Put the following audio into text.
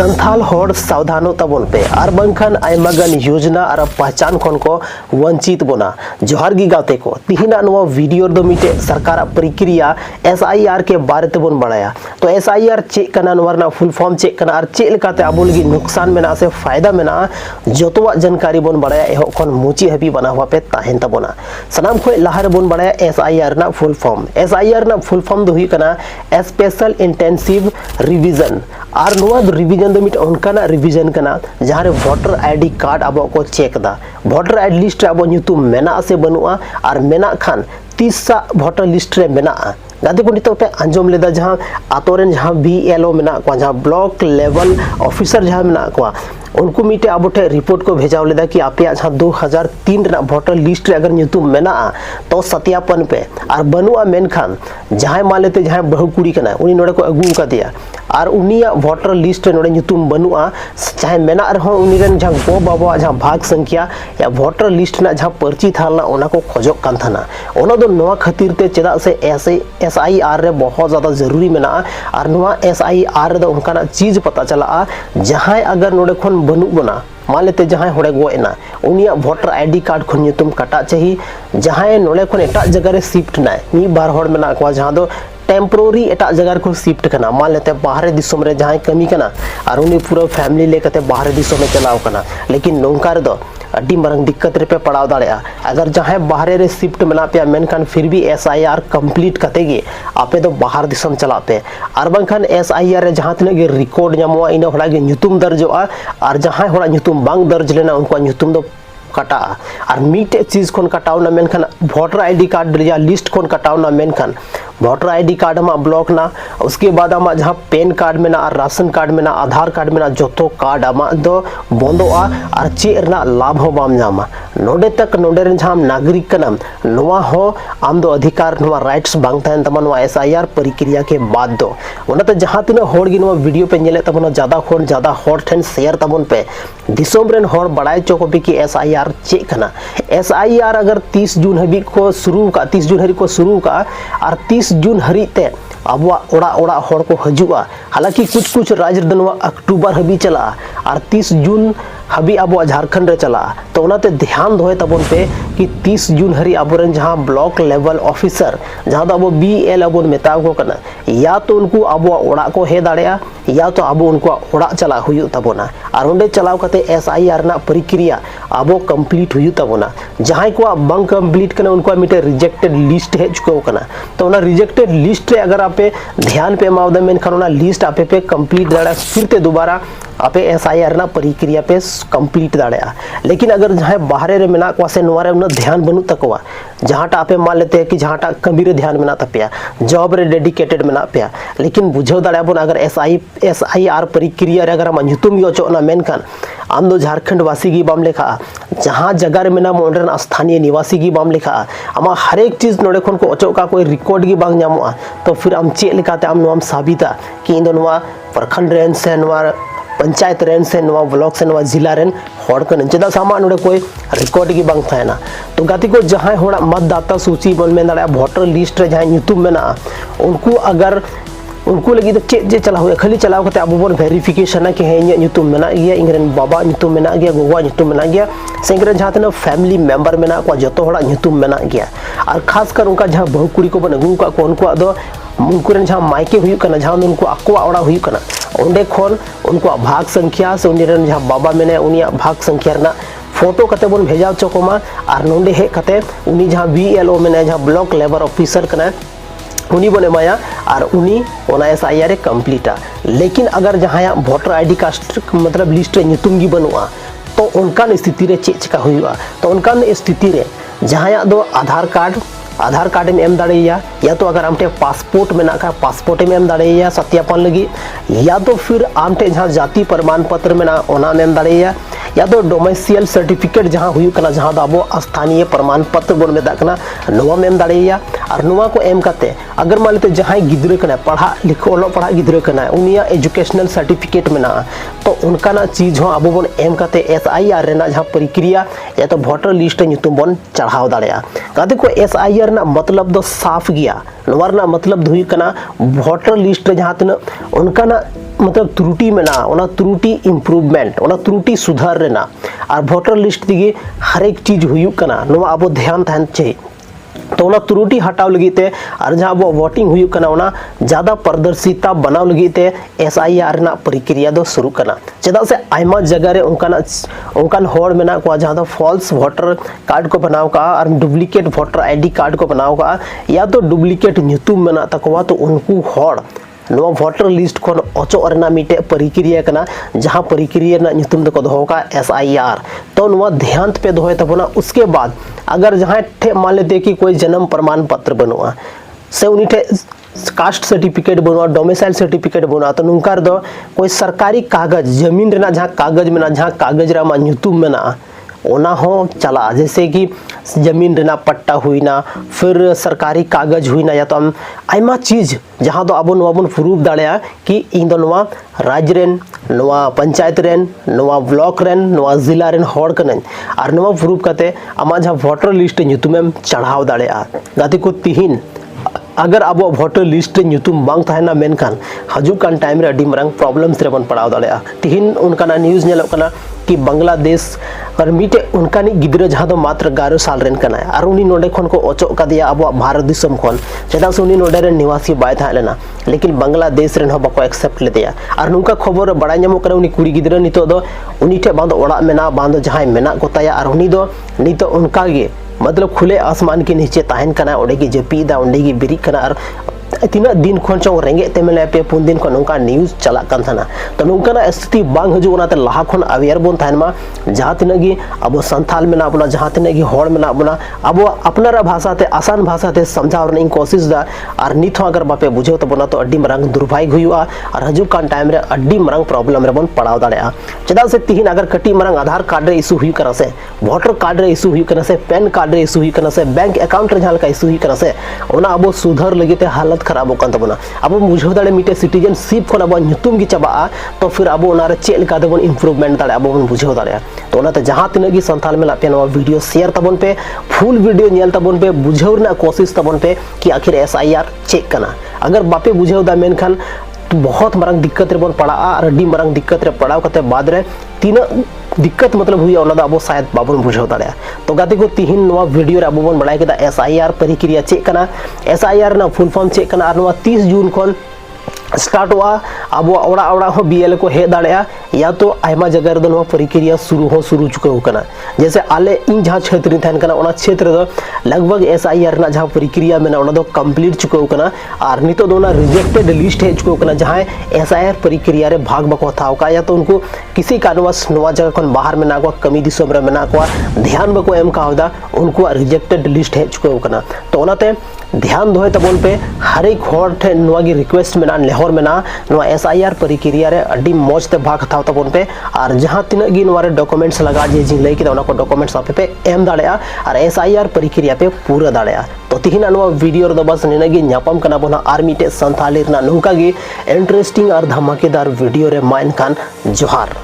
संथाल होड़ सावधानो तबन पे और बंखान आयमागन योजना और पहचान खन को वंचित बोना जोहार गी गाते को तिहिना नवा वीडियो दो मिटे सरकार प्रक्रिया SIR के बारे तेबन बड़ाया। तो SIR चेक कना नवरना फुल फॉर्म चेक कना और चेक लेकाते आबो लगी नुकसान मेना से फायदा मेना जोतोवा जानकारी बन बड़ाया एहो खन मुची हबी बना हुआ पे ताहेन तबोना सनाम खोय लाहार बन बड़ाया SIR ना फुल फॉर्म SIR ना फुल फॉर्म दो हुई कना स्पेशल इंटेंसिव रिवीजन और नवा रिवीजन दो मिट उनका रिवीजन कना जहाँ रे वोटर ID कार्ड अब को चेक दा वोटर ID लिस्ट अब ᱧᱩᱛᱩᱢ मेना से बनुआ और मेना खान 30 वोटर लिस्ट रे मेना गाते को नितो पे अंजम लेदा जहाँ आतोरेन जहाँ BLO मेना को जहाँ ब्लॉक लेवल ऑफिसर जहाँ मेना को उनको मिटे अब ठे रिपोर्ट को भेजाव लेदा कि आपे जहाँ 2003 रे वोटर लिस्ट रे अगर ᱧᱩᱛᱩᱢ मेना तो सत्यापन पे और बनुआ मेन खान जहाँ मान लेते जहाँ बहु कुड़ी कना उनी नोड़े को अगू का दिया और उनिया वोटर लिस्ट रे नोड़े ᱧᱩᱛᱩᱢ बनुआ चाहे मेना रहो उनी रेन जहाँ गो बाबा जहाँ भाग संख्या या वोटर लिस्ट ना जहाँ पर्ची थालना ओना को खोजक कान थाना ओना दो नवा खातिर ते चेदा से SIR रे बहुत ज्यादा जरूरी मेना और नवा SIR रे उनका चीज पता चला जहाँ अगर नोड़े खन बनु बना मान लेते जहाँ होड़े गोना उनिया वोटर ID कार्ड खन ᱧᱩᱛᱩᱢ कटा चाहिए जहाँ नोड़े खन एटा जगह रे शिफ्ट ना मी बार होड़ मेना को जहाँ दो टेम्पोररी एटा जगह को शिफ्ट करना मान लेते बाहर दिसम रे जहाँ कमी करना और उन्हीं पूरा फैमिली लेकर बाहर दिसम में चलाव करना लेकिन नौका रे दो अड्डी मरंग दिक्कत रे पे पड़ाव दाड़ेया अगर जहाँ बाहर रे शिफ्ट मेना पे मेनखान फिर भी SIR कंप्लीट कतेगे आपे दो बाहर दिसम चला पे और बंखान SIR रे जहाँ तने गे रिकॉर्ड ᱧᱟᱢᱚᱜᱼᱟ ᱤᱱᱟᱹ होड़ा गे ᱧᱩᱛᱩᱢ दर्जोआ और जहाँ होड़ा ᱧᱩᱛᱩᱢ बांग दर्ज लेना उनको ᱧᱩᱛᱩᱢ दो कटा और मीटे चीज कोन कटाव ना मेनखान वोटर ID कार्ड या लिस्ट कोन कटाव ना मेनखान वोटर ID कार्ड में ब्लॉक ना उसके बाद आमा जहाँ पेन कार्ड में ना और राशन कार्ड में ना आधार कार्ड में ना जोतो कार्ड आमा दो बंदोआ और चेर ना लाभ हो बाम जामा नोडे तक नोडे रेन जहाँ नागरिक कनम नोवा हो आम दो अधिकार नोवा राइट्स बांग थायन तमा नोवा SIR प्रक्रिया के बाद दो ओनाते जहाँ तिना होड़ गी नोवा वीडियो पे नेले तबनो ज्यादा होड़ ठेन शेयर तबन पे दिसोम रेन होड़ बड़ाई चोको पे कि SIR चेक कना SIR अगर 30 जून हबी को शुरू का 30 जून हरी को शुरू का और 30 जून हरी ते अब ओड़ा ओड़ा होड़ को हजुआ हालांकि कुछ राज्य दनवा अक्टूबर हबी चला और 30 जून हबी अब झारखंड रे चला तो उनाते ध्यान दोहे तबन पे कि 30 जून हरी अबोरन जहाँ ब्लॉक लेवल ऑफिसर जहाँ तो अब BL अब मेताव को कना या तो उनको अब ओड़ा को हे दाड़ेया या तो अब उनको ओड़ा चला हुई तबोना और उंडे चलाव कते SIR ना प्रक्रिया अब कंप्लीट हुई तबोना जहाँ को बंग कंप्लीट कना उनको मिटे रिजेक्टेड लिस्ट है चुको कना तो उना रिजेक्टेड लिस्ट रे अगर आपे ध्यान पे मावदा मेन खनोना लिस्ट आपे पे कंप्लीट दाड़ा फिर ते दोबारा आपे SIR ना प्रक्रिया पे कंप्लीट दाड़ेया लेकिन अगर जहाँ बाहर रे मेना को से नोरे उन ध्यान बनु तकवा जहाँ टा आपे मान लेते कि जहाँ टा कमी रे ध्यान मेना तपिया जॉब रे डेडिकेटेड मेना पे लेकिन बुझो दाड़ा बन अगर SIR प्रक्रिया रे अगर हम ᱧᱩᱛᱩᱢ योचो ना मेनखान आम दो झारखंड वासी की बाम लेखा जहाँ जगह रे मेना मोडरन स्थानीय निवासी की बाम लेखा आमा हर एक चीज नोडे खन को ओचो का कोई रिकॉर्ड की बांग ᱧᱟᱢᱚᱜᱼᱟ तो फिर आम चेक लेकाते आम नोम साबिता कि इन नोवा प्रखंड रेन से नोवा पंचायत रेन से नोवा ब्लॉक से नोवा जिला रेन होड़ कन चेदा सामा नोडे कोई रिकॉर्ड की बांग थायना तो गाती को जहाँ होड़ा मतदाता सूची बन में दाड़ा वोटर लिस्ट रे जहाँ ᱧᱩᱛᱩᱢ मेना उनको अगर उनको लगी तो चेक चला हुआ खाली चलाव करते अब बन वेरिफिकेशन कि हाँ ᱧᱩᱛᱩᱢ मेना गया इंग्रेन बाबा ᱧᱩᱛᱩᱢ मेना गया गोवा ᱧᱩᱛᱩᱢ मेना गया से इंग्रेन जहाँ तना फैमिली मेंबर मेना को जो होड़ा ᱧᱩᱛᱩᱢ मेना गया और खासकर उनका जहाँ बहु कुड़ी को बन अगू का उनको दो उनको जहाँ मायके हुई कना जहाँ उनको अकोआ ओड़ा हुई कना उंडे खन उनको भाग संख्या से उन जहाँ बाबा मेने उनिया भाग संख्या ना फोटो कते बन भेजा चोकोमा और नोंडे हे कते उनी जहाँ BLO मेने जहाँ ब्लॉक लेवल ऑफिसर कना उनी बने माया और उनी ओना SIR कंप्लीटा लेकिन अगर जहाँ वोटर ID कार्ड मतलब लिस्ट रे ᱧᱩᱛᱩᱢ गी बनुआ तो उनका स्थिति रे चेक चिका हुआ तो उनका स्थिति रे जहाँ दो आधार कार्ड में एम दाड़ेया या तो अगर आमटे पासपोर्ट में ना पासपोर्ट में एम दाड़ेया सत्यापन लगी या तो फिर आमटे जहाँ जाति प्रमाण पत्र में ना ओना में एम दाड़ेया या तो डोमिसाइल सर्टिफिकेट जहाँ हुई कना जहाँ दाबो स्थानीय प्रमाण पत्र बन में दाकना नोवा में एम दाड़ेया और नोवा को एम कते अगर मान लेते जहाँ गिद्रे कना पढ़ा लिखो ओलो पढ़ा गिद्रे कना उनिया एजुकेशनल सर्टिफिकेट में ना तो उनका ना चीज हो अब बन एम कते SIR रे ना जहाँ प्रक्रिया या तो वोटर लिस्ट ᱧᱩᱛᱩᱢ बन चढ़ाव दाड़ेया गाते को SIR ना मतलब दो साफ गया नोवार ना मतलब हुई कना वोटर लिस्ट रे जहाँ तना उनका ना मतलब त्रुटि मेना ओना त्रुटि इम्प्रूवमेंट ओना त्रुटि सुधार रेना और वोटर लिस्ट दिगे हर एक चीज हुयुक कना नोवा अब ध्यान तहन चाहिए तो ओना त्रुटि हटाव लगीते और जहाँ अब वोटिंग हुयुक कना ओना ज़्यादा पारदर्शिता बनाव लगीते SIR ना प्रक्रिया दो शुरू करना चेदा से आयमा जगह रे उनकान होड़ मेना को जहाँ दो फॉल्स वोटर कार्ड को बनाव का और डुप्लीकेट वोटर ID कार्ड को बनाव का या तो डुप्लीकेट ᱧᱩᱛᱩᱢ मेना तकवा तो उनको होड़ नवा वोटर लिस्ट खन अचो रेना मिटे प्रक्रिया कना जहां प्रक्रिया ना ᱧᱩᱛᱩᱢ दको दोहो का SIR तो नवा ध्यान पे दोहे तबना उसके बाद अगर जहां ठे मान लेते कि कोई जन्म प्रमाण पत्र बनुआ से उनी ठे कास्ट सर्टिफिकेट बनुआ डोमिसाइल सर्टिफिकेट बनुआ तो नुंकार दो कोई सरकारी कागज जमीन रेना जहां कागज मेना जहां कागज रा मा ᱧᱩᱛᱩᱢ मेना ओना हो चला जैसे कि जमीन रेना पट्टा हुईना फिर सरकारी कागज हुईना या तो हम आयमा चीज जहां दो अब नवा बन प्रूफ दाड़िया कि इन दो नवा राज्य रेन नवा पंचायत रेन नवा ब्लॉक रेन नवा जिला रेन होड़ कनन और नवा प्रूफ कते आमा जहां वोटर लिस्ट ᱧᱩᱛᱩᱢᱮᱢ चढ़ाव दाड़िया गाते को तिहिन अगर अब वोटर लिस्ट ᱧᱩᱛᱩᱢ बांग तहना मेनखान हजु कान टाइम रे अडी मरंग प्रॉब्लम्स रे बन पड़ाव दाड़िया तिहिन उनका न्यूज़ नेलो कना कि बांग्लादेश और मिटे उनका गिद्रा जहाँ दो मात्र 11 साल रेन कना और उनी नोडे खन को ओचो कदिया अब भारत दिसम खन चेदा से उनी नोडे रे निवासी बाय था लेना लेकिन बांग्लादेश रेन हो बको एक्सेप्ट लेदिया और नुका खबर बड़ा ñamo करा उनी कुड़ी गिद्रा नितो दो उनी ठे बांदो ओड़ा मेना बांदो जहां मेना कोताया और उनी दो नितो उनका गे मतलब खुले आसमान के नीचे ताहन कना ओडे की जपीदा ओडे की बिरी कना और तीना दिन खन चो रेंगे ते मेले पे 4 दिन खन नोका न्यूज़ चला कान थाना तो नोका स्थिति बांग हजू ओनाते लाहा खन अवेयर बोन थान मा जहां तिना गी अब संथाल में ना अपना जहां तिना गी होड़ में ना अपना अब अपनारा भाषा ते आसान भाषा ते समझाव रनी कोशिश दा और नित हो अगर बापे बुझो तो बना तो अड्डी मरंग दुर्भाग्य हुआ और हजू कान टाइम रे अड्डी मरंग प्रॉब्लम रे बन पड़ाव दाड़या चदा से तिहिन अगर कटी मरंग आधार कार्ड रे इशू हुई करा से वोटर कार्ड रे इशू हुई करा से पैन कार्ड रे इशू हुई करा से बैंक अकाउंट रे जहां का इशू हुई करा से ओना अब सुधार लगिते हालत खराब होकन तबना अब बुझो दाड़े मिटे सिटीजनशिप खन अब ᱧᱩᱛᱩᱢ गी चबा तो फिर अब ओनारे चेक लेका देबन इंप्रूवमेंट दाड़े अब बन बुझो दाड़े तो ओनाते जहां तिना गी संथाल में लापे नवा वीडियो शेयर तबन पे फुल वीडियो नेल तबन पे बुझो रना कोशिश तबन पे कि आखिर SIR चेक कना अगर बापे बुझो दा मेनखान तो बहुत मरंग दिक्कत रे बन पड़ा और अड्डी मरंग दिक्कत रे पड़ाव कते बाद रे तीना दिक्कत मतलब हुई ओना दा अब शायद बाबन बुझाव दाड़े तो गाते को तिहिन नवा वीडियो रे अब बन बड़ाय केदा SIR प्रक्रिया चेक कना SIR ना फुल फॉर्म चेक कना और नवा 30 जून खन स्टार्ट हुआ अब ओड़ा ओड़ा हो BL को हे दाड़या या तो आयमा जगह रे नवा प्रक्रिया शुरू चुका होकना जैसे आले इन जहां क्षेत्र थान कना ओना क्षेत्र दो लगभग SIR ना जहां प्रक्रिया में ना ओना दो कंप्लीट चुका होकना और नितो दोना रिजेक्टेड लिस्ट है चुका होकना जहां SIR प्रक्रिया रे भाग बको थाव का या तो उनको किसी कारणवश नवा जगह खन बाहर में ना को कमी दिसम रे में ना को ध्यान बको एम का होदा उनको रिजेक्टेड लिस्ट है चुका होकना तो ओनाते ध्यान दोहे तबन पे हर एक होड़ ठे नवा गी रिक्वेस्ट में ना लेहर में ना नवा SIR प्रक्रिया रे अड्डी मौज ते भाग थाव तबन पे और जहां तिना गी नवा रे डॉक्यूमेंट्स लगा जे जी लई के ओना को डॉक्यूमेंट्स आपे पे एम दाड़या और SIR प्रक्रिया पे पूरा दाड़या तो तिहिना नवा वीडियो रे बस निना गी ᱧᱟᱯᱟᱢ कना बोना आर मिटे संथाली रे ना नुका गी इंटरेस्टिंग और धमाकेदार वीडियो रे माइन खान जोहार।